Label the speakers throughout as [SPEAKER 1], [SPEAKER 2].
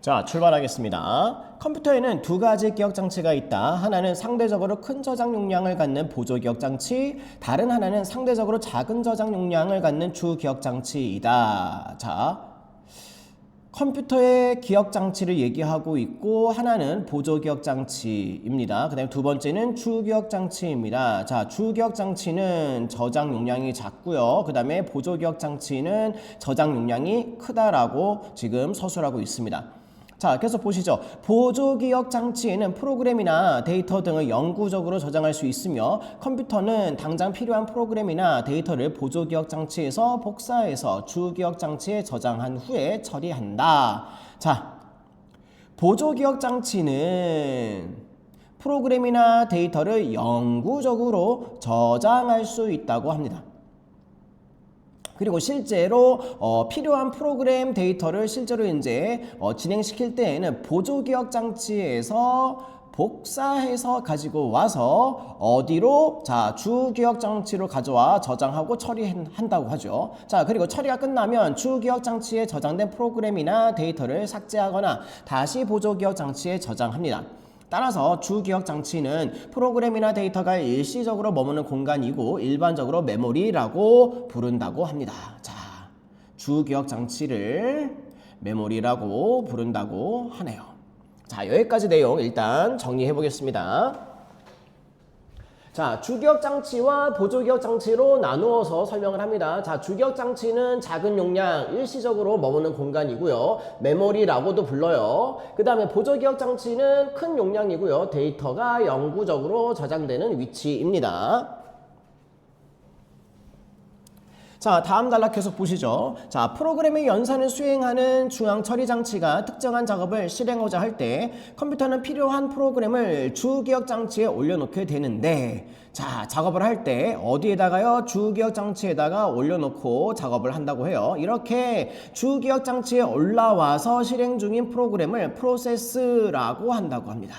[SPEAKER 1] 자, 출발하겠습니다. 컴퓨터에는 두 가지 기억장치가 있다. 하나는 상대적으로 큰 저장 용량을 갖는 보조 기억장치, 다른 하나는 상대적으로 작은 저장 용량을 갖는 주 기억장치이다. 자, 컴퓨터의 기억장치를 얘기하고 있고 하나는 보조 기억장치입니다. 그 다음에 두 번째는 주 기억장치입니다. 자, 주 기억장치는 저장 용량이 작고요. 그 다음에 보조 기억장치는 저장 용량이 크다라고 지금 서술하고 있습니다. 자, 그래서 보시죠. 보조 기억 장치에는 프로그램이나 데이터 등을 영구적으로 저장할 수 있으며 컴퓨터는 당장 필요한 프로그램이나 데이터를 보조 기억 장치에서 복사해서 주 기억 장치에 저장한 후에 처리한다. 자, 보조 기억 장치는 프로그램이나 데이터를 영구적으로 저장할 수 있다고 합니다. 그리고 실제로 필요한 프로그램 데이터를 실제로 이제 진행시킬 때에는 보조 기억 장치에서 복사해서 가지고 와서 어디로? 자, 주 기억 장치로 가져와 저장하고 처리한다고 하죠. 자, 그리고 처리가 끝나면 주 기억 장치에 저장된 프로그램이나 데이터를 삭제하거나 다시 보조 기억 장치에 저장합니다. 따라서 주 기억 장치는 프로그램이나 데이터가 일시적으로 머무는 공간이고 일반적으로 메모리라고 부른다고 합니다. 자, 주 기억 장치를 메모리라고 부른다고 하네요. 자, 여기까지 내용 일단 정리해 보겠습니다. 자, 주기억 장치와 보조 기억 장치로 나누어서 설명을 합니다. 자, 주기억 장치는 작은 용량, 일시적으로 머무는 공간이고요. 메모리라고도 불러요. 그 다음에 보조 기억 장치는 큰 용량이고요. 데이터가 영구적으로 저장되는 위치입니다. 자, 다음 단락 계속 보시죠. 자, 프로그램의 연산을 수행하는 중앙 처리 장치가 특정한 작업을 실행하고자 할 때 컴퓨터는 필요한 프로그램을 주 기억 장치에 올려놓게 되는데, 자, 작업을 할 때 어디에다가요? 주 기억 장치에다가 올려놓고 작업을 한다고 해요. 이렇게 주 기억 장치에 올라와서 실행 중인 프로그램을 프로세스라고 한다고 합니다.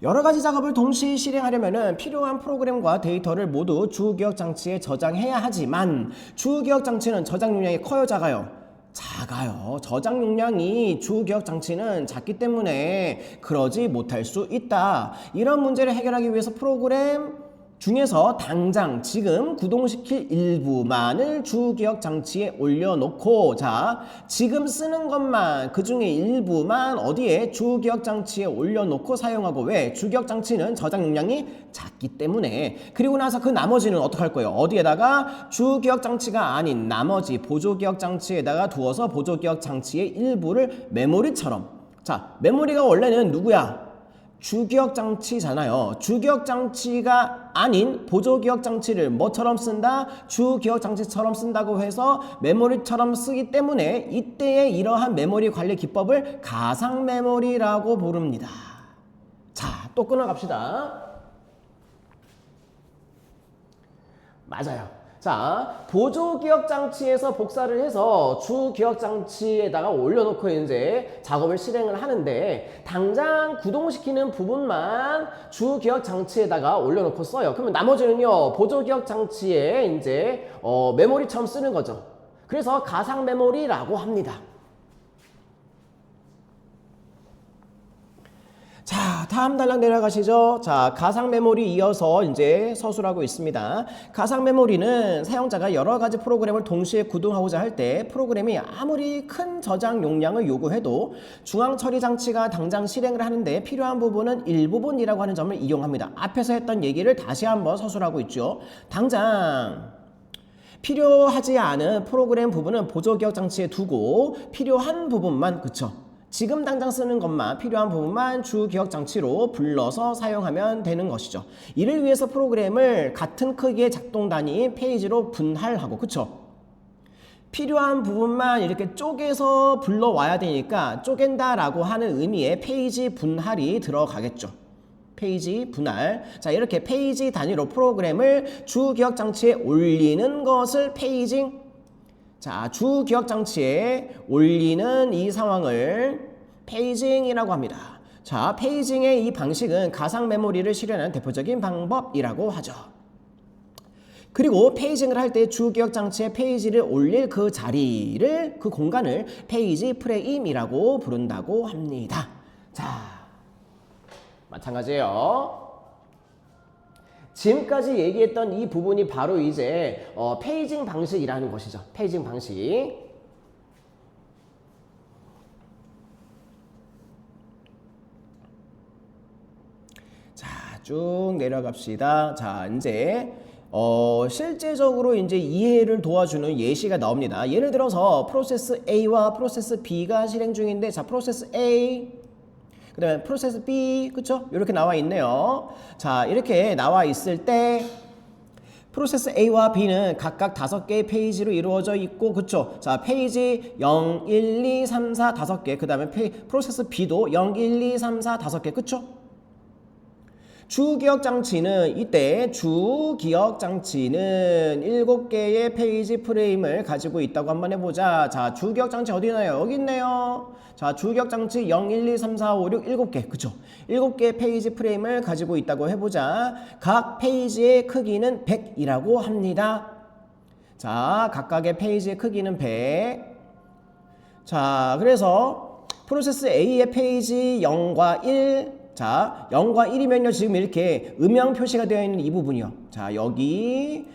[SPEAKER 1] 여러 가지 작업을 동시에 실행하려면 필요한 프로그램과 데이터를 모두 주 기억 장치에 저장해야 하지만 주 기억 장치는 저장 용량이 커요, 작아요? 작아요. 저장 용량이 주 기억 장치는 작기 때문에 그러지 못할 수 있다. 이런 문제를 해결하기 위해서 프로그램 중에서 당장 지금 구동시킬 일부만을 주 기억 장치에 올려놓고, 자, 지금 쓰는 것만 그 중에 일부만 어디에? 주 기억 장치에 올려놓고 사용하고. 왜? 주 기억 장치는 저장 용량이 작기 때문에. 그리고 나서 그 나머지는 어떻게 할 거예요? 어디에다가? 주 기억 장치가 아닌 나머지 보조 기억 장치에다가 두어서 보조 기억 장치의 일부를 메모리처럼. 자, 메모리가 원래는 누구야? 주기억 장치잖아요. 주기억 장치가 아닌 보조 기억 장치를 뭐처럼 쓴다? 주기억 장치처럼 쓴다고 해서 메모리처럼 쓰기 때문에 이때의 이러한 메모리 관리 기법을 가상 메모리라고 부릅니다. 자, 또 끊어갑시다. 맞아요. 자, 보조 기억 장치에서 복사를 해서 주 기억 장치에다가 올려놓고 이제 작업을 실행을 하는데 당장 구동시키는 부분만 주 기억 장치에다가 올려놓고 써요. 그러면 나머지는요, 보조 기억 장치에 이제 메모리처럼 쓰는 거죠. 그래서 가상 메모리라고 합니다. 자, 다음 단락 내려가시죠. 자, 가상 메모리 이어서 이제 서술하고 있습니다. 가상 메모리는 사용자가 여러 가지 프로그램을 동시에 구동하고자 할 때 프로그램이 아무리 큰 저장 용량을 요구해도 중앙 처리 장치가 당장 실행을 하는데 필요한 부분은 일부분이라고 하는 점을 이용합니다. 앞에서 했던 얘기를 다시 한번 서술하고 있죠. 당장 필요하지 않은 프로그램 부분은 보조 기억 장치에 두고 필요한 부분만, 그쵸? 지금 당장 쓰는 것만, 필요한 부분만 주 기억 장치로 불러서 사용하면 되는 것이죠. 이를 위해서 프로그램을 같은 크기의 작동 단위 페이지로 분할하고, 그쵸? 필요한 부분만 이렇게 쪼개서 불러와야 되니까 쪼갠다라고 하는 의미의 페이지 분할이 들어가겠죠. 페이지 분할. 자, 이렇게 페이지 단위로 프로그램을 주 기억 장치에 올리는 것을 페이징. 자, 주 기억 장치에 올리는 이 상황을 페이징이라고 합니다. 자, 페이징의 이 방식은 가상 메모리를 실현하는 대표적인 방법이라고 하죠. 그리고 페이징을 할 때 주기억 장치에 페이지를 올릴 그 자리를, 그 공간을 페이지 프레임이라고 부른다고 합니다. 자, 마찬가지예요. 지금까지 얘기했던 이 부분이 바로 이제 페이징 방식이라는 것이죠. 페이징 방식. 자, 쭉 내려갑시다. 자, 이제 실제적으로 이제 이해를 도와주는 예시가 나옵니다. 예를 들어서 프로세스 A와 프로세스 B가 실행 중인데, 자, 프로세스 A, 그 다음에 프로세스 B, 그쵸? 이렇게 나와 있네요. 자, 이렇게 나와 있을 때 프로세스 A와 B는 각각 5개의 페이지로 이루어져 있고, 그쵸? 자, 페이지 0, 1, 2, 3, 4, 5개. 그 다음에 프로세스 B도 0, 1, 2, 3, 4, 5개. 그쵸? 주기억 장치는, 이때 주기억 장치는 7개의 페이지 프레임을 가지고 있다고 한번 해보자. 자, 주기억 장치 어디 있나요? 여기 있네요. 자, 주기억 장치 0, 1, 2, 3, 4, 5, 6, 7개. 그쵸? 7개의 페이지 프레임을 가지고 있다고 해보자. 각 페이지의 크기는 100이라고 합니다. 자, 각각의 페이지의 크기는 100. 자, 그래서 프로세스 A의 페이지 0과 1, 자, 0과 1이면요, 지금 이렇게 음영 표시가 되어 있는 이 부분이요. 자, 여기,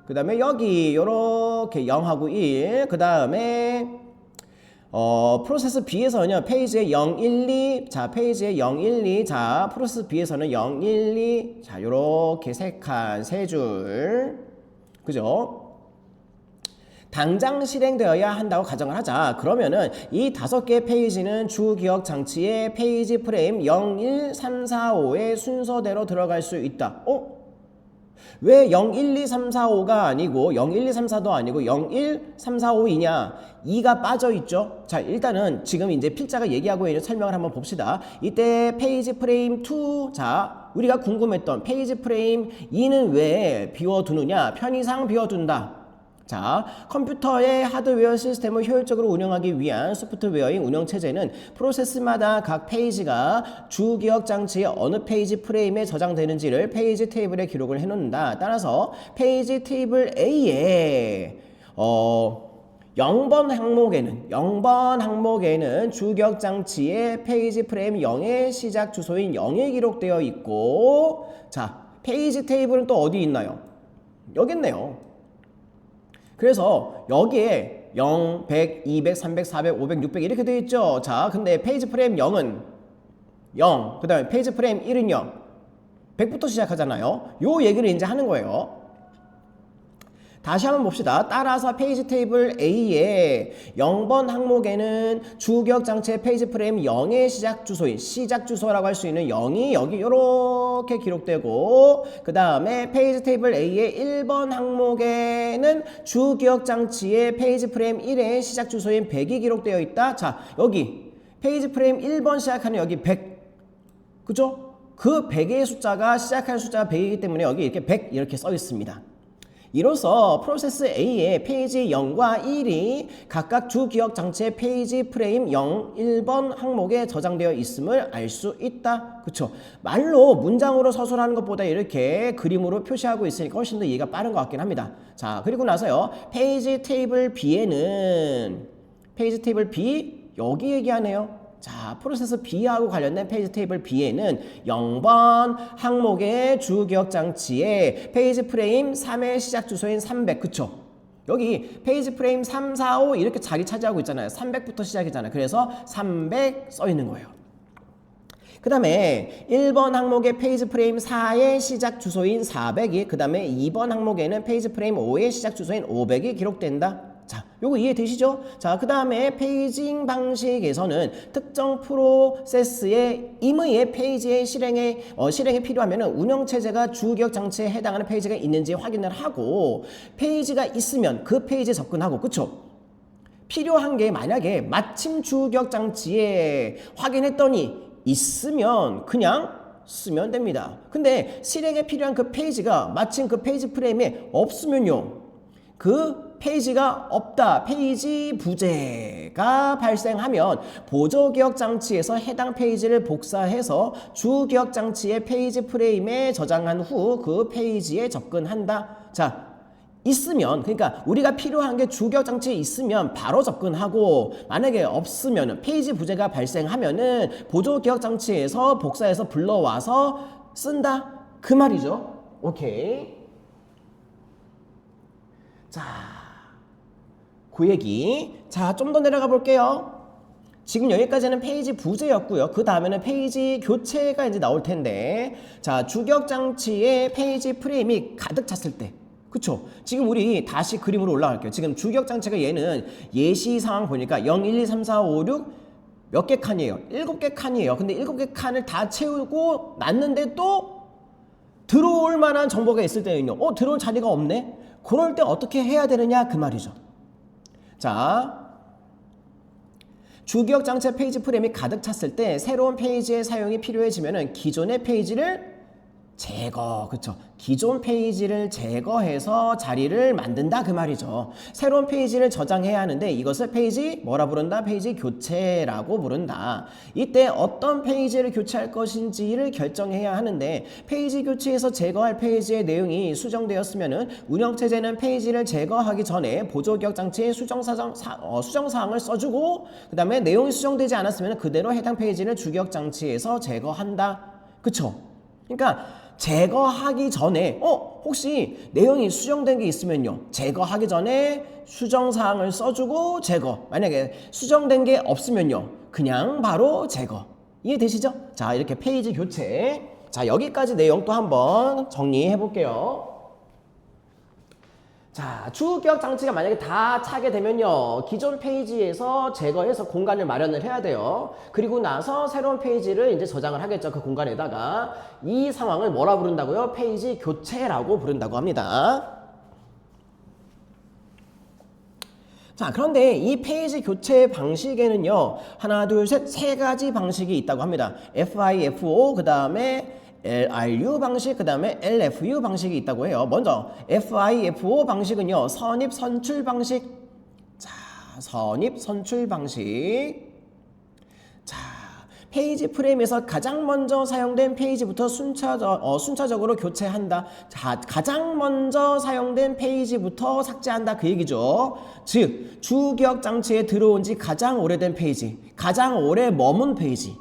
[SPEAKER 1] 그 다음에 여기, 요렇게 0하고 1, 그 다음에, 프로세스 B에서는요, 페이지에 0, 1, 2, 자, 페이지에 0, 1, 2, 자, 프로세스 B에서는 0, 1, 2, 자, 요렇게 3칸, 3줄, 그죠? 당장 실행되어야 한다고 가정을 하자. 그러면은 이 5개의 페이지는 주기억 장치의 페이지 프레임 0, 1, 3, 4, 5의 순서대로 들어갈 수 있다. 왜 0, 1, 2, 3, 4, 5가 아니고 0, 1, 2, 3, 4도 아니고 0, 1, 3, 4, 5이냐? 2가 빠져있죠? 자, 일단은 지금 이제 필자가 얘기하고 있는 설명을 한번 봅시다. 이때 페이지 프레임 2, 자, 우리가 궁금했던 페이지 프레임 2는 왜 비워두느냐? 편의상 비워둔다. 자, 컴퓨터의 하드웨어 시스템을 효율적으로 운영하기 위한 소프트웨어인 운영체제는 프로세스마다 각 페이지가 주기억 장치의 어느 페이지 프레임에 저장되는지를 페이지 테이블에 기록을 해놓는다. 따라서 페이지 테이블 A에 0번 항목에는 주기억 장치의 페이지 프레임 0의 시작 주소인 0이 기록되어 있고, 자, 페이지 테이블은 또 어디 있나요? 여기 있네요. 그래서 여기에 0, 100, 200, 300, 400, 500, 600 이렇게 되어 있죠. 자, 근데 페이지 프레임 0은 0, 그 다음에 페이지 프레임 1은요, 100부터 시작하잖아요. 요 얘기를 이제 하는 거예요. 다시 한번 봅시다. 따라서 페이지 테이블 A의 0번 항목에는 주기억 장치의 페이지 프레임 0의 시작 주소인, 시작 주소라고 할 수 있는 0이 여기 이렇게 기록되고, 그 다음에 페이지 테이블 A의 1번 항목에는 주기억 장치의 페이지 프레임 1의 시작 주소인 100이 기록되어 있다. 자, 여기 페이지 프레임 1번 시작하는 여기 100, 그죠? 그 100의 숫자가 시작하는 숫자가 100이기 때문에 여기 이렇게 100 이렇게 써 있습니다. 이로써 프로세스 A의 페이지 0과 1이 각각 주기억 장치의 페이지 프레임 0, 1번 항목에 저장되어 있음을 알 수 있다. 그쵸? 말로 문장으로 서술하는 것보다 이렇게 그림으로 표시하고 있으니까 훨씬 더 이해가 빠른 것 같긴 합니다. 자, 그리고 나서요, 페이지 테이블 B에는 페이지 테이블 B 여기 얘기하네요. 자, 프로세스 B하고 관련된 페이지 테이블 B에는 0번 항목의 주기억 장치에 페이지 프레임 3의 시작 주소인 300, 그쵸? 여기 페이지 프레임 3, 4, 5 이렇게 자리 차지하고 있잖아요. 300부터 시작이잖아요. 그래서 300 써 있는 거예요. 그 다음에 1번 항목의 페이지 프레임 4의 시작 주소인 400이, 그 다음에 2번 항목에는 페이지 프레임 5의 시작 주소인 500이 기록된다. 자, 요거 이해되시죠? 자, 그 다음에 페이징 방식에서는 특정 프로세스의 임의의 페이지의 실행에 필요하면 운영체제가 주기억 장치에 해당하는 페이지가 있는지 확인을 하고, 페이지가 있으면 그 페이지에 접근하고, 그쵸? 필요한 게 만약에 마침 주기억 장치에 확인했더니 있으면 그냥 쓰면 됩니다. 근데 실행에 필요한 그 페이지가 마침 그 페이지 프레임에 없으면요, 그 페이지가 없다, 페이지 부재가 발생하면 보조기억 장치에서 해당 페이지를 복사해서 주기억 장치의 페이지 프레임에 저장한 후 그 페이지에 접근한다. 자, 있으면, 그러니까 우리가 필요한 게 주기억 장치에 있으면 바로 접근하고, 만약에 없으면 페이지 부재가 발생하면은 보조기억 장치에서 복사해서 불러와서 쓴다 그 말이죠. 오케이. 자, 그 얘기. 자, 좀 더 내려가 볼게요. 지금 여기까지는 페이지 부재였고요. 그 다음에는 페이지 교체가 이제 나올 텐데, 자, 주기억 장치에 페이지 프레임이 가득 찼을 때, 그쵸? 지금 우리 다시 그림으로 올라갈게요. 지금 주기억 장치가 얘는 예시 상황 보니까 0, 1, 2, 3, 4, 5, 6 몇 개 칸이에요? 7개 칸이에요. 근데 7개 칸을 다 채우고 놨는데 또 들어올 만한 정보가 있을 때는요. 들어올 자리가 없네? 그럴 때 어떻게 해야 되느냐 그 말이죠. 자, 주기억 장치 페이지 프레임이 가득 찼을 때 새로운 페이지의 사용이 필요해지면은 기존의 페이지를 제거, 그쵸? 기존 페이지를 제거해서 자리를 만든다 그 말이죠. 새로운 페이지를 저장해야 하는데 이것을 페이지 뭐라 부른다? 페이지 교체라고 부른다. 이때 어떤 페이지를 교체할 것인지를 결정해야 하는데, 페이지 교체에서 제거할 페이지의 내용이 수정되었으면은 운영체제는 페이지를 제거하기 전에 보조기억 장치의 수정사항을 써주고, 그 다음에 내용이 수정되지 않았으면 그대로 해당 페이지를 주기억 장치에서 제거한다. 그쵸? 그러니까 제거하기 전에 혹시 내용이 수정된 게 있으면요, 제거하기 전에 수정사항을 써주고 제거, 만약에 수정된 게 없으면요 그냥 바로 제거. 이해되시죠? 자, 이렇게 페이지 교체. 자, 여기까지 내용 또 한번 정리해 볼게요. 자, 주기억 장치가 만약에 다 차게 되면요, 기존 페이지에서 제거해서 공간을 마련을 해야 돼요. 그리고 나서 새로운 페이지를 이제 저장을 하겠죠. 그 공간에다가. 이 상황을 뭐라 부른다고요? 페이지 교체라고 부른다고 합니다. 자, 그런데 이 페이지 교체 방식에는요, 하나, 둘, 셋, 세 가지 방식이 있다고 합니다. FIFO, 그 다음에 LRU 방식, 그 다음에 LFU 방식이 있다고 해요. 먼저 FIFO 방식은요, 선입 선출 방식. 자, 선입 선출 방식. 자, 페이지 프레임에서 가장 먼저 사용된 페이지부터 순차적으로 교체한다. 자, 가장 먼저 사용된 페이지부터 삭제한다 그 얘기죠. 즉, 주기억 장치에 들어온 지 가장 오래된 페이지, 가장 오래 머문 페이지,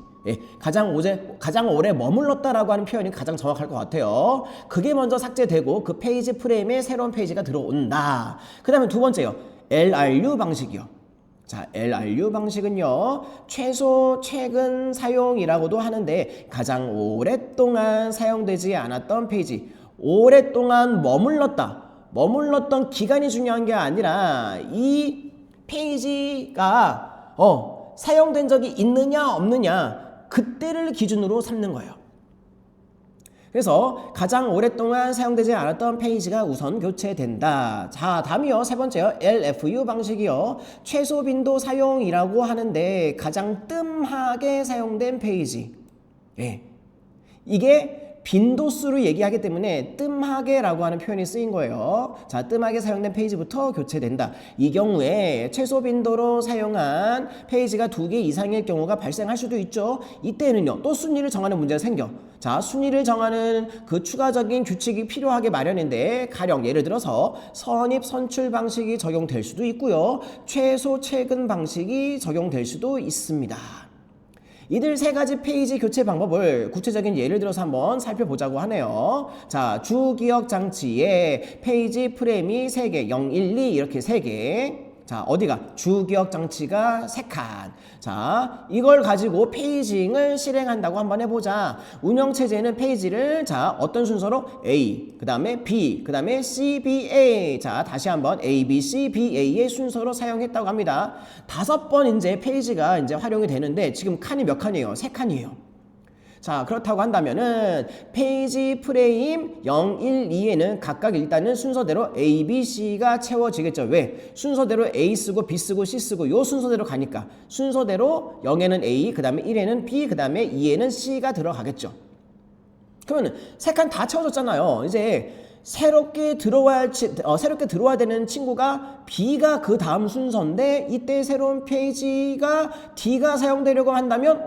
[SPEAKER 1] 가장 오래 머물렀다라고 하는 표현이 가장 정확할 것 같아요. 그게 먼저 삭제되고 그 페이지 프레임에 새로운 페이지가 들어온다. 그 다음에 두 번째요, LRU 방식이요. 자, LRU 방식은요, 최근 사용이라고도 하는데 가장 오랫동안 사용되지 않았던 페이지, 오랫동안 머물렀던 기간이 중요한 게 아니라 이 페이지가 사용된 적이 있느냐 없느냐 그때를 기준으로 삼는 거예요. 그래서 가장 오랫동안 사용되지 않았던 페이지가 우선 교체된다. 자, 다음이요, 세 번째요, LFU 방식이요. 최소 빈도 사용이라고 하는데 가장 뜸하게 사용된 페이지. 이게 빈도수를 얘기하기 때문에 뜸하게라고 하는 표현이 쓰인 거예요. 자, 뜸하게 사용된 페이지부터 교체된다. 이 경우에 최소 빈도로 사용한 페이지가 2개 이상일 경우가 발생할 수도 있죠. 이때는요, 또 순위를 정하는 문제가 생겨. 자, 순위를 정하는 그 추가적인 규칙이 필요하게 마련인데, 가령 예를 들어서 선입 선출 방식이 적용될 수도 있고요, 최소 최근 방식이 적용될 수도 있습니다. 이들 세 가지 페이지 교체 방법을 구체적인 예를 들어서 한번 살펴보자고 하네요. 자, 주기억 장치에 페이지 프레임이 3개, 0, 1, 2 이렇게 3개. 자, 어디가? 주기억 장치가 3칸. 자, 이걸 가지고 페이징을 실행한다고 한번 해보자. 운영체제는 페이지를, 자, 어떤 순서로? A, 그 다음에 B, 그 다음에 C, B, A. 자, 다시 한번 A, B, C, B, A의 순서로 사용했다고 합니다. 5번 이제 페이지가 이제 활용이 되는데, 지금 칸이 몇 칸이에요? 3칸이에요. 자, 그렇다고 한다면은 페이지 프레임 0, 1, 2에는 각각 일단은 순서대로 A, B, C가 채워지겠죠. 왜? 순서대로 A 쓰고 B 쓰고 C 쓰고 요 순서대로 가니까 순서대로 0에는 A, 그 다음에 1에는 B, 그 다음에 2에는 C가 들어가겠죠. 그러면 3칸 다 채워졌잖아요. 이제 새롭게 들어와야 되는 친구가 B가 그 다음 순서인데, 이때 새로운 페이지가 D가 사용되려고 한다면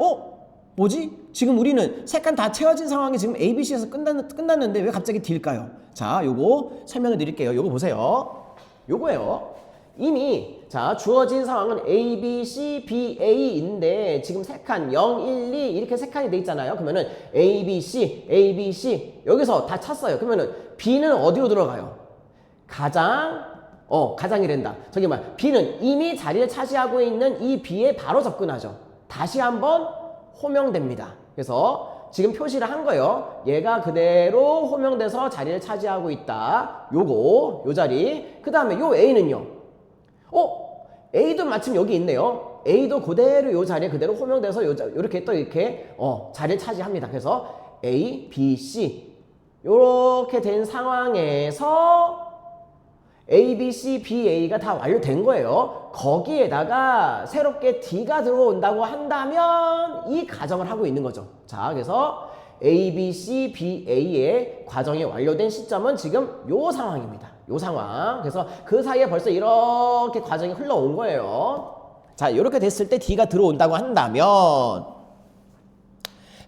[SPEAKER 1] 뭐지? 지금 우리는 세 칸 다 채워진 상황이 지금 A, B, C에서 끝났는데 왜 갑자기 D일까요? 자, 요거 설명을 드릴게요. 요거 보세요. 요거예요. 이미 자 주어진 상황은 A, B, C, B, A인데 지금 세 칸 0, 1, 2 이렇게 세 칸이 돼 있잖아요. 그러면은 A, B, C, A, B, C 여기서 다 찼어요. 그러면은 B는 어디로 들어가요? 가장이란다. 저기 뭐야? B는 이미 자리를 차지하고 있는 이 B에 바로 접근하죠. 다시 한번 호명됩니다. 그래서 지금 표시를 한 거예요. 얘가 그대로 호명돼서 자리를 차지하고 있다. 요 자리. 그 다음에 요 A는요. A도 마침 여기 있네요. A도 그대로 요 자리에 그대로 호명돼서 요렇게 또 이렇게 자리를 차지합니다. 그래서 A, B, C 요렇게 된 상황에서 A, B, C, B, A가 다 완료된 거예요. 거기에다가 새롭게 D가 들어온다고 한다면 이 가정을 하고 있는 거죠. 자, 그래서 A, B, C, B, A의 과정이 완료된 시점은 지금 요 상황입니다. 요 상황. 그래서 그 사이에 벌써 이렇게 과정이 흘러온 거예요. 자, 이렇게 됐을 때 D가 들어온다고 한다면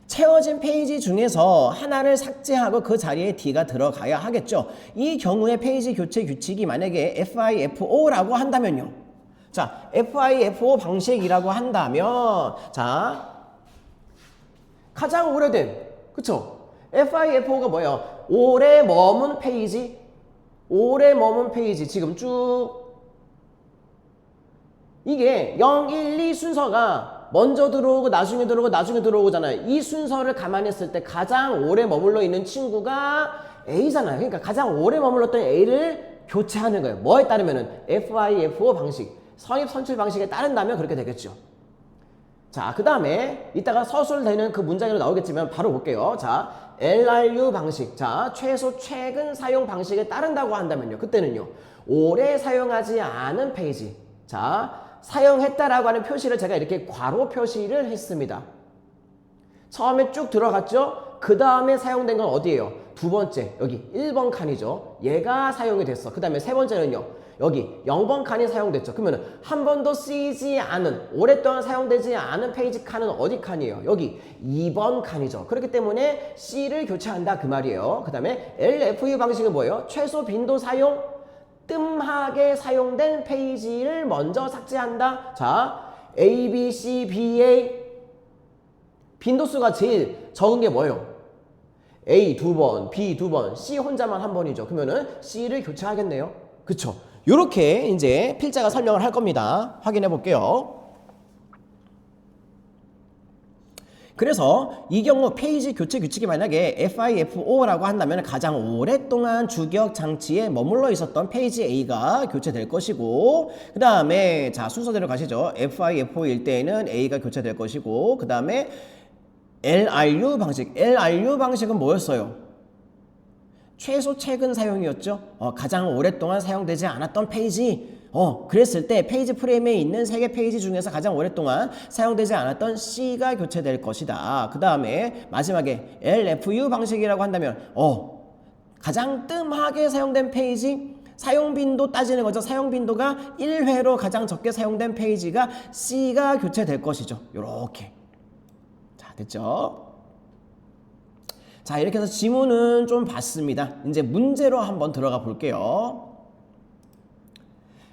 [SPEAKER 1] 채워진 페이지 중에서 하나를 삭제하고 그 자리에 D가 들어가야 하겠죠. 이 경우에 페이지 교체 규칙이 만약에 FIFO라고 한다면요. 자, FIFO 방식이라고 한다면 자, 가장 오래된 그쵸? FIFO가 뭐예요? 오래 머문 페이지 지금 쭉 이게 0, 1, 2 순서가 먼저 들어오고 나중에 들어오잖아요. 이 순서를 감안히 했을 때 가장 오래 머물러 있는 친구가 A잖아요. 그러니까 가장 오래 머물렀던 A를 교체하는 거예요. 뭐에 따르면은 FIFO 방식, 선입 선출 방식에 따른다면 그렇게 되겠죠. 자, 그 다음에 이따가 서술되는 그 문장으로 나오겠지만 바로 볼게요. 자, LRU 방식. 자, 최소 최근 사용 방식에 따른다고 한다면요. 그때는요. 오래 사용하지 않은 페이지. 자, 사용했다라고 하는 표시를 제가 이렇게 괄호 표시를 했습니다. 처음에 쭉 들어갔죠? 그 다음에 사용된 건 어디예요? 두 번째, 여기 1번 칸이죠. 얘가 사용이 됐어. 그 다음에 세 번째는요. 여기 0번 칸이 사용됐죠. 그러면 한 번도 쓰이지 않은, 오랫동안 사용되지 않은 페이지 칸은 어디 칸이에요? 여기 2번 칸이죠. 그렇기 때문에 C를 교체한다 그 말이에요. 그 다음에 LFU 방식은 뭐예요? 최소 빈도 사용, 뜸하게 사용된 페이지를 먼저 삭제한다. 자, A, B, C, B, A 빈도수가 제일 적은 게 뭐예요? A 2번, B 2번, C 혼자만 한 번이죠. 그러면은 C를 교체하겠네요. 그쵸? 요렇게 이제 필자가 설명을 할 겁니다. 확인해 볼게요. 그래서 이 경우 페이지 교체 규칙이 만약에 FIFO라고 한다면 가장 오랫동안 주기억 장치에 머물러 있었던 페이지 A가 교체될 것이고, 그 다음에 자 순서대로 가시죠. FIFO일 때에는 A가 교체될 것이고, 그 다음에 LRU 방식은 뭐였어요? 최소 최근 사용이었죠. 가장 오랫동안 사용되지 않았던 페이지. 그랬을 때 페이지 프레임에 있는 3개 페이지 중에서 가장 오랫동안 사용되지 않았던 C가 교체될 것이다. 그 다음에 마지막에 LFU 방식이라고 한다면 가장 뜸하게 사용된 페이지, 사용 빈도 따지는 거죠. 사용 빈도가 1회로 가장 적게 사용된 페이지가 C가 교체될 것이죠. 요렇게. 자, 됐죠? 자, 이렇게 해서 지문은 좀 봤습니다. 이제 문제로 한번 들어가 볼게요.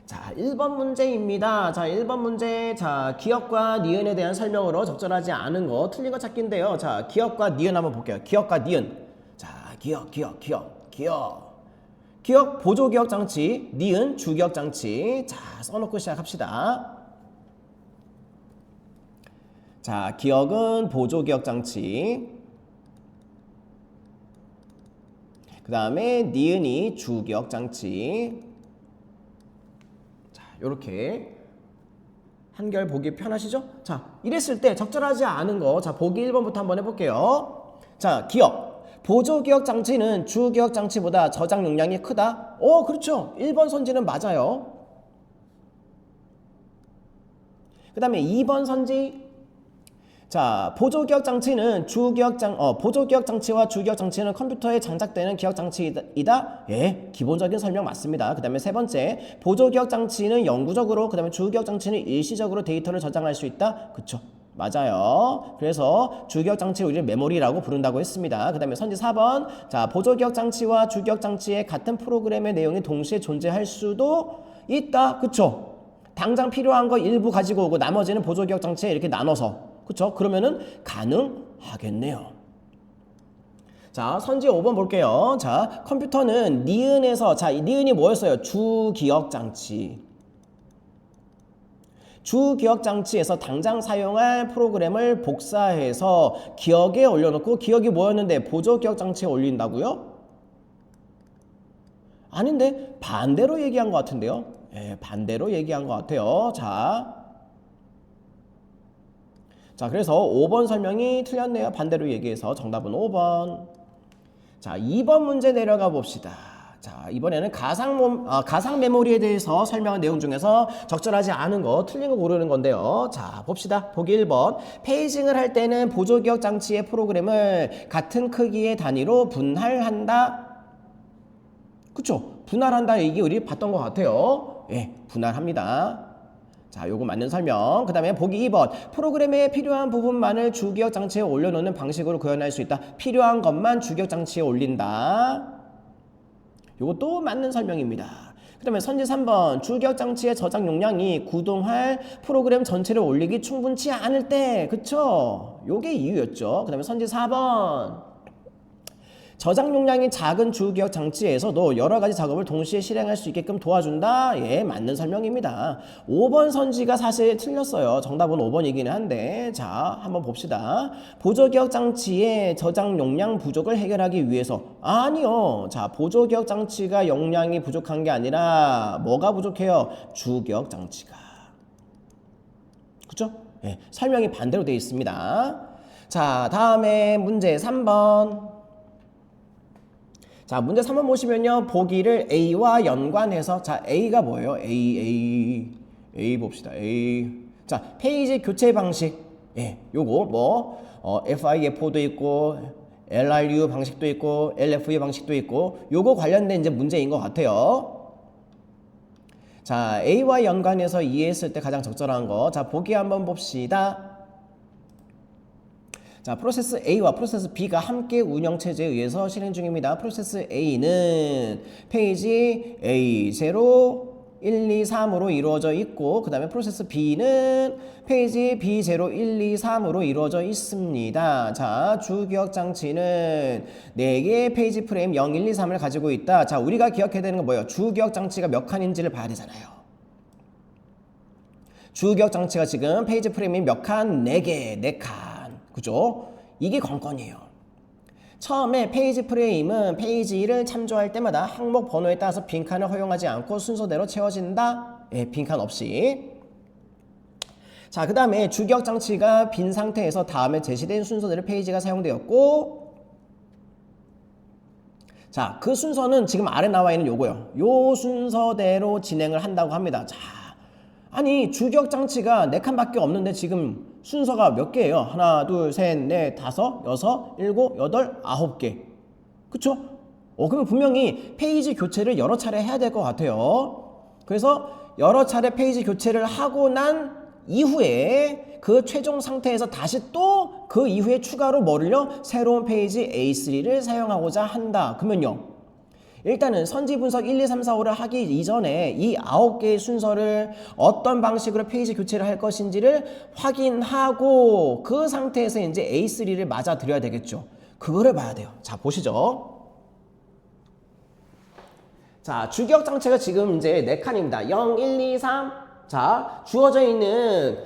[SPEAKER 1] 자, 1번 문제입니다. 자, 1번 문제. 자, 기억과 니은에 대한 설명으로 적절하지 않은 거, 틀린 거 찾기인데요. 자, 기억과 니은 한번 볼게요. 기억과 니은. 자, 기억. 기억, 보조기억 장치, 니은, 주기억 장치. 자, 써놓고 시작합시다. 자, 기억은 보조기억 장치. 그 다음에 니은이 주기억 장치. 자, 요렇게 한결 보기 편하시죠? 자, 이랬을 때 적절하지 않은 거, 자, 보기 1번부터 한번 해볼게요. 자, 기억. 보조기억 장치는 주기억 장치보다 저장 용량이 크다? 그렇죠. 1번 선지는 맞아요. 그 다음에 2번 선지. 자, 보조기억 장치는 보조기억 장치와 주기억 장치는 컴퓨터에 장착되는 기억 장치이다. 예, 기본적인 설명 맞습니다. 그 다음에 세 번째, 보조기억 장치는 영구적으로, 그 다음에 주기억 장치는 일시적으로 데이터를 저장할 수 있다. 그쵸? 맞아요. 그래서 주기억장치 우리를 메모리라고 부른다고 했습니다. 그 다음에 선지 4번. 자, 보조기억장치와 주기억장치의 같은 프로그램의 내용이 동시에 존재할 수도 있다. 그쵸? 당장 필요한 거 일부 가지고 오고 나머지는 보조기억장치에 이렇게 나눠서. 그쵸? 그러면은 가능하겠네요. 자, 선지 5번 볼게요. 자, 컴퓨터는 니은에서, 자, 니은이 뭐였어요? 주기억장치. 주기억장치에서 당장 사용할 프로그램을 복사해서 기억에 올려놓고 기억이 뭐였는데 보조기억장치에 올린다고요? 아닌데 반대로 얘기한 것 같은데요. 예, 반대로 얘기한 것 같아요. 자, 그래서 5번 설명이 틀렸네요. 반대로 얘기해서 정답은 5번. 자, 2번 문제 내려가 봅시다. 자, 이번에는 가상 메모리에 대해서 설명한 내용 중에서 적절하지 않은 거, 틀린 거 고르는 건데요. 자, 봅시다. 보기 1번. 페이징을 할 때는 보조기억 장치의 프로그램을 같은 크기의 단위로 분할한다. 그쵸? 분할한다 얘기 우리 봤던 것 같아요. 예, 분할합니다. 자, 요거 맞는 설명. 그 다음에 보기 2번. 프로그램에 필요한 부분만을 주기억 장치에 올려놓는 방식으로 구현할 수 있다. 필요한 것만 주기억 장치에 올린다. 요것도 맞는 설명입니다. 그 다음에 선지 3번. 주기억 장치의 저장 용량이 구동할 프로그램 전체를 올리기 충분치 않을 때. 그쵸? 요게 이유였죠. 그 다음에 선지 4번. 저장 용량이 작은 주기억 장치에서도 여러 가지 작업을 동시에 실행할 수 있게끔 도와준다. 예, 맞는 설명입니다. 5번 선지가 사실 틀렸어요. 정답은 5번이기는 한데, 자, 한번 봅시다. 보조기억 장치의 저장 용량 부족을 해결하기 위해서. 아니요. 자, 보조기억 장치가 용량이 부족한 게 아니라 뭐가 부족해요? 주기억 장치가. 그죠? 예, 설명이 반대로 되어 있습니다. 자, 다음에 문제 3번. 자, 문제 3번 보시면요. 보기를 A와 연관해서, 자, A가 뭐예요? A 봅시다. A. 자, 페이지 교체 방식. 예, 요거 뭐 FIFO도 있고 LRU 방식도 있고 LFU 방식도 있고 요거 관련된 이제 문제인 것 같아요. 자, A와 연관해서 이해했을 때 가장 적절한 거. 자, 보기 한번 봅시다. 자, 프로세스 A와 프로세스 B가 함께 운영체제에 의해서 실행 중입니다. 프로세스 A는 페이지 A0, 1, 2, 3으로 이루어져 있고, 그 다음에 프로세스 B는 페이지 B0, 1, 2, 3으로 이루어져 있습니다. 자, 주기억 장치는 4개의 페이지 프레임 0, 1, 2, 3을 가지고 있다. 자, 우리가 기억해야 되는 건 뭐예요? 주기억 장치가 몇 칸인지를 봐야 되잖아요. 주기억 장치가 지금 페이지 프레임이 몇 칸? 4개, 4칸. 그죠? 이게 관건이에요. 처음에 페이지 프레임은 페이지를 참조할 때마다 항목 번호에 따라서 빈칸을 허용하지 않고 순서대로 채워진다. 예, 빈칸 없이. 자, 그 다음에 주기억 장치가 빈 상태에서 다음에 제시된 순서대로 페이지가 사용되었고, 자, 그 순서는 지금 아래 나와 있는 요거요. 요 순서대로 진행을 한다고 합니다. 자, 아니 주기억 장치가 4칸밖에 없는데 지금 순서가 몇 개예요? 하나, 둘, 셋, 넷, 다섯, 여섯, 일곱, 여덟, 9개. 그쵸? 그러면 분명히 페이지 교체를 여러 차례 해야 될 것 같아요. 그래서 여러 차례 페이지 교체를 하고 난 이후에 그 최종 상태에서 다시 또 그 이후에 추가로 뭐를요? 새로운 페이지 A3를 사용하고자 한다. 그러면요. 일단은 선지 분석 1, 2, 3, 4, 5를 하기 이전에 이 9개의 순서를 어떤 방식으로 페이지 교체를 할 것인지를 확인하고 그 상태에서 이제 A3를 맞아 드려야 되겠죠. 그거를 봐야 돼요. 자, 보시죠. 자, 주기억 장치가 지금 이제 4칸입니다. 0, 1, 2, 3. 자, 주어져 있는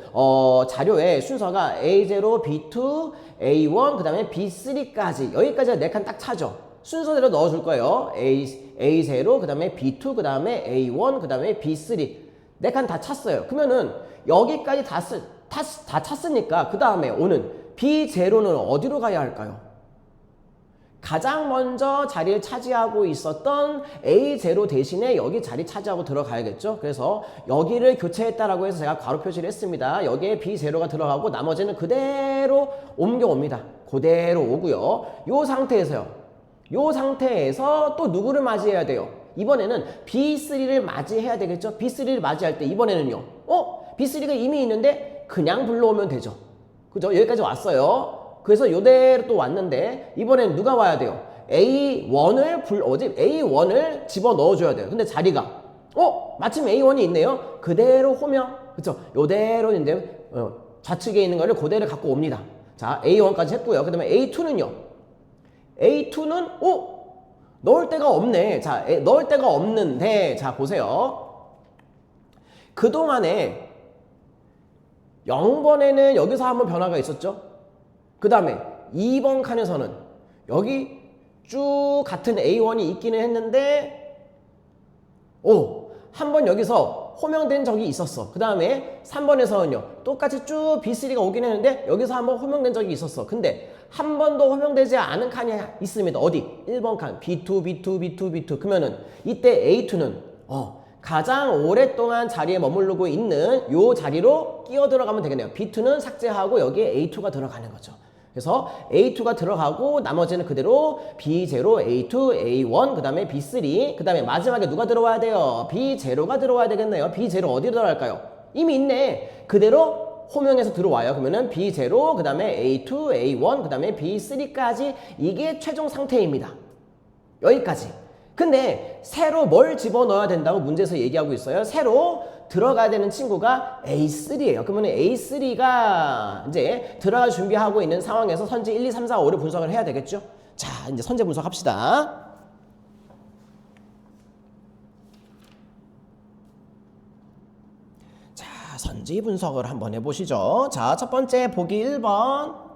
[SPEAKER 1] 자료의 순서가 A0, B2, A1, 그 다음에 B3까지. 여기까지가 4칸 딱 차죠. 순서대로 넣어줄 거예요. A0, 그 다음에 B2, 그 다음에 A1, 그 다음에 B3. 4칸 다 찼어요. 그러면은 여기까지 다 찼으니까 그 다음에 오는 B0는 어디로 가야 할까요? 가장 먼저 자리를 차지하고 있었던 A0 대신에 여기 자리 차지하고 들어가야겠죠. 그래서 여기를 교체했다라고 해서 제가 괄호 표시를 했습니다. 여기에 B0가 들어가고 나머지는 그대로 옮겨옵니다. 그대로 오고요. 요 상태에서 또 누구를 맞이해야 돼요? 이번에는 B3를 맞이해야 되겠죠? B3를 맞이할 때 이번에는요. B3가 이미 있는데 그냥 불러오면 되죠. 그죠? 여기까지 왔어요. 그래서 요대로 또 왔는데 이번엔 누가 와야 돼요? A1을 집어넣어줘야 돼요. 근데 자리가 마침 A1이 있네요. 그대로 호명, 그쵸? 요대로 이제 좌측에 있는 거를 그대로 갖고 옵니다. 자, A1까지 했고요. 그 다음에 A2는요. A2는 넣을 데가 없네. 자, 넣을 데가 없는데, 자, 보세요. 그동안에 0번에는 여기서 한번 변화가 있었죠. 그 다음에 2번 칸에서는 여기 쭉 같은 A1이 있기는 했는데 한 번 여기서 호명된 적이 있었어. 그 다음에 3번에서는요 똑같이 쭉 B3가 오긴 했는데 여기서 한번 호명된 적이 있었어. 근데 한 번도 호명되지 않은 칸이 있습니다. 어디? 1번 칸 B2 그러면은 이때 A2는 가장 오랫동안 자리에 머무르고 있는 요 자리로 끼어 들어가면 되겠네요. B2는 삭제하고 여기에 A2가 들어가는 거죠. 그래서 A2가 들어가고 나머지는 그대로 B0, A2, A1, 그 다음에 B3, 그 다음에 마지막에 누가 들어와야 돼요? B0가 들어와야 되겠네요. B0 어디로 들어갈까요? 이미 있네. 그대로 호명해서 들어와요. 그러면은 B0, 그 다음에 A2, A1, 그 다음에 B3까지 이게 최종 상태입니다. 여기까지. 근데 새로 뭘 집어넣어야 된다고 문제에서 얘기하고 있어요. 새로 들어가야 되는 친구가 A3예요. 그러면 A3가 이제 들어갈 준비하고 있는 상황에서 선지 1, 2, 3, 4, 5를 분석을 해야 되겠죠? 자, 이제 선제 분석합시다. 자, 선지 분석을 한번 해보시죠. 자, 첫 번째 보기 1번.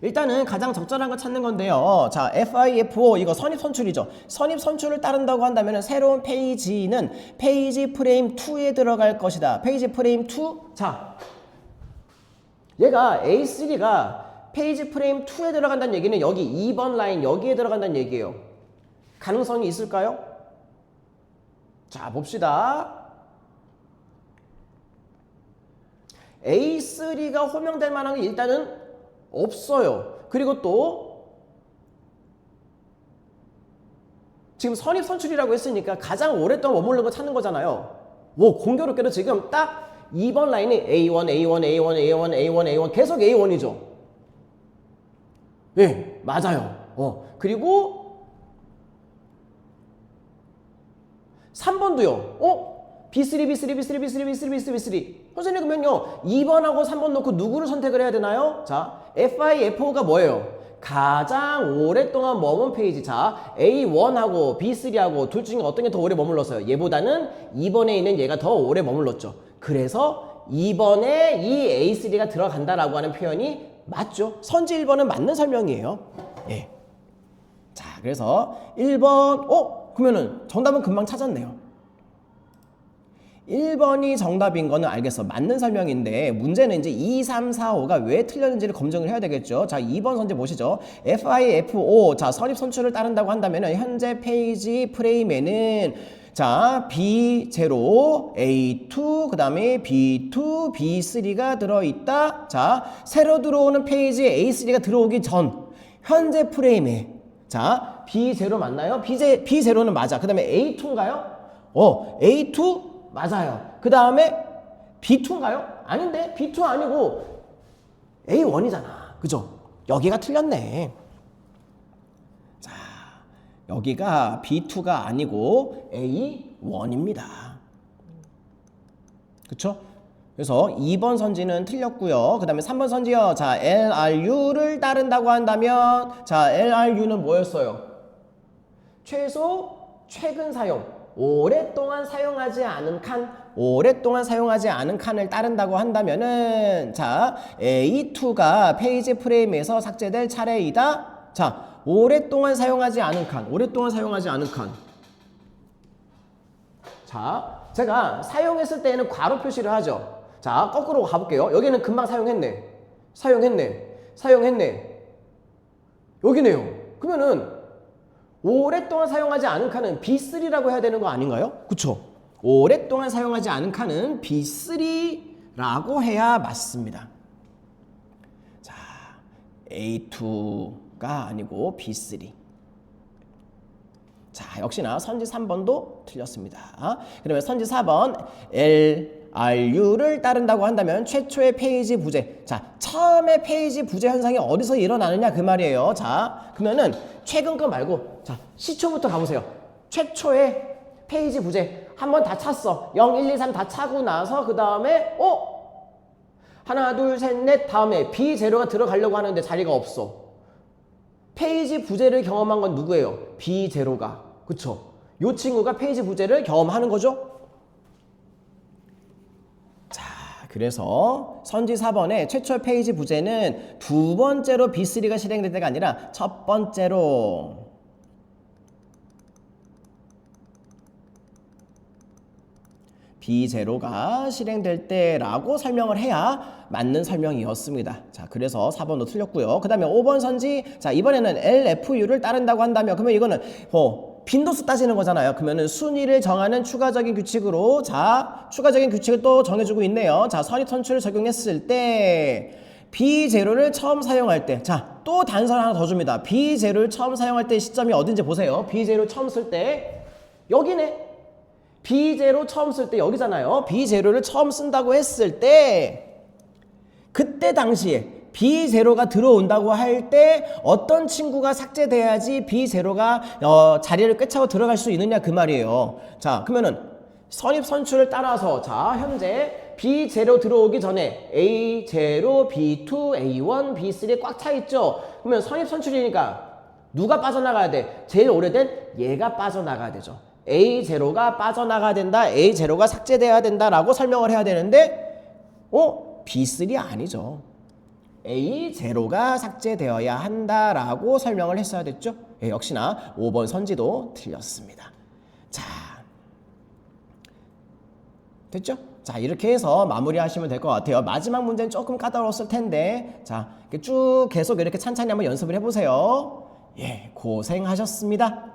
[SPEAKER 1] 일단은 가장 적절한 거 찾는 건데요. 자, FIFO 이거 선입 선출이죠. 선입 선출을 따른다고 한다면 새로운 페이지는 페이지 프레임 2에 들어갈 것이다. 페이지 프레임 2. 자, 얘가 A3가 페이지 프레임 2에 들어간다는 얘기는 여기 2번 라인 여기에 들어간다는 얘기예요. 가능성이 있을까요? 자, 봅시다. A3가 호명될 만한 게 일단은 없어요. 그리고 또 지금 선입 선출이라고 했으니까 가장 오랫동안 머무르는 거 찾는 거잖아요. 공교롭게도 지금 딱 2번 라인이 A1 계속 A1이죠. 네, 맞아요. 그리고 3번도요. B3. 선생님 그러면요 2번하고 3번 놓고 누구를 선택을 해야 되나요? 자, FIFO가 뭐예요? 가장 오랫동안 머문 페이지. 자, A1하고 B3하고 둘 중에 어떤 게 더 오래 머물렀어요? 얘보다는 2번에 있는 얘가 더 오래 머물렀죠. 그래서 2번에 이 A3가 들어간다라고 하는 표현이 맞죠? 선지 1번은 맞는 설명이에요. 예. 자, 그래서 1번 그러면은 정답은 금방 찾았네요. 1번이 정답인 거는 알겠어. 맞는 설명인데 문제는 이제 2, 3, 4, 5가 왜 틀렸는지를 검증을 해야 되겠죠. 자, 2번 선제 보시죠. FIFO. 자, 선입 선출을 따른다고 한다면 현재 페이지 프레임에는 자, B0, A2, 그 다음에 B2, B3가 들어있다. 자, 새로 들어오는 페이지에 A3가 들어오기 전 현재 프레임에 자, B0 맞나요? B0는 맞아. 그 다음에 A2인가요? A2 맞아요. 그 다음에 B2인가요? 아닌데 B2 아니고 A1이잖아. 그죠? 여기가 틀렸네. 자, 여기가 B2가 아니고 A1입니다. 그쵸? 그래서 2번 선지는 틀렸고요. 그 다음에 3번 선지요. 자, LRU를 따른다고 한다면 자, LRU는 뭐였어요? 최근 사용. 오랫동안 사용하지 않은 칸을 따른다고 한다면은 자, A2가 페이지 프레임에서 삭제될 차례이다. 자, 오랫동안 사용하지 않은 칸. 자, 제가 사용했을 때에는 괄호 표시를 하죠. 자, 거꾸로 가볼게요. 여기는 금방 사용했네. 여기네요. 그러면은 오랫동안 사용하지 않은 칸은 B3라고 해야 되는 거 아닌가요? 그쵸? 오랫동안 사용하지 않은 칸은 B3라고 해야 맞습니다. 자, A2가 아니고 B3. 자, 역시나 선지 3번도 틀렸습니다. 그러면 선지 4번 RU를 따른다고 한다면 최초의 페이지 부재. 자, 처음에 페이지 부재 현상이 어디서 일어나느냐 그 말이에요. 자, 그러면은 최근 거 말고 자, 시초부터 가보세요. 최초의 페이지 부재 한번 다 찼어. 0, 1, 2, 3 다 차고 나서 그 다음에 하나, 둘, 셋, 넷 다음에 B제로가 들어가려고 하는데 자리가 없어. 페이지 부재를 경험한 건 누구예요? B제로가. 그쵸? 요 친구가 페이지 부재를 경험하는 거죠? 자, 그래서 선지 4번에 최초 페이지 부재는 두 번째로 B3가 실행될 때가 아니라 첫 번째로 B0가 실행될 때라고 설명을 해야 맞는 설명이었습니다. 자, 그래서 4번도 틀렸고요. 그 다음에 5번 선지, 자, 이번에는 LFU를 따른다고 한다면, 그러면 이거는 빈도수 따지는 거잖아요. 그러면은 순위를 정하는 추가적인 규칙으로, 자, 추가적인 규칙을 또 정해주고 있네요. 자, 선입선출을 적용했을 때, B0를 처음 사용할 때, 자, 또 단서를 하나 더 줍니다. B0를 처음 사용할 때 시점이 어딘지 보세요. B0를 처음 쓸 때, 여기네. B0 처음 쓸 때 여기잖아요. B0를 처음 쓴다고 했을 때 그때 당시에 B0가 들어온다고 할 때 어떤 친구가 삭제돼야지 B0가 자리를 꿰차고 들어갈 수 있느냐 그 말이에요. 자, 그러면은 선입선출을 따라서 자, 현재 B0 들어오기 전에 A0, B2, A1, B3 꽉 차 있죠. 그러면 선입선출이니까 누가 빠져나가야 돼? 제일 오래된 얘가 빠져나가야 되죠. A0가 빠져나가야 된다. A0가 삭제돼야 된다라고 설명을 해야 되는데 B3 아니죠. A0가 삭제되어야 한다라고 설명을 했어야 됐죠. 예, 역시나 5번 선지도 틀렸습니다. 자, 됐죠? 자, 이렇게 해서 마무리하시면 될 것 같아요. 마지막 문제는 조금 까다로웠을 텐데 자, 쭉 계속 이렇게 찬찬히 한번 연습을 해보세요. 예, 고생하셨습니다.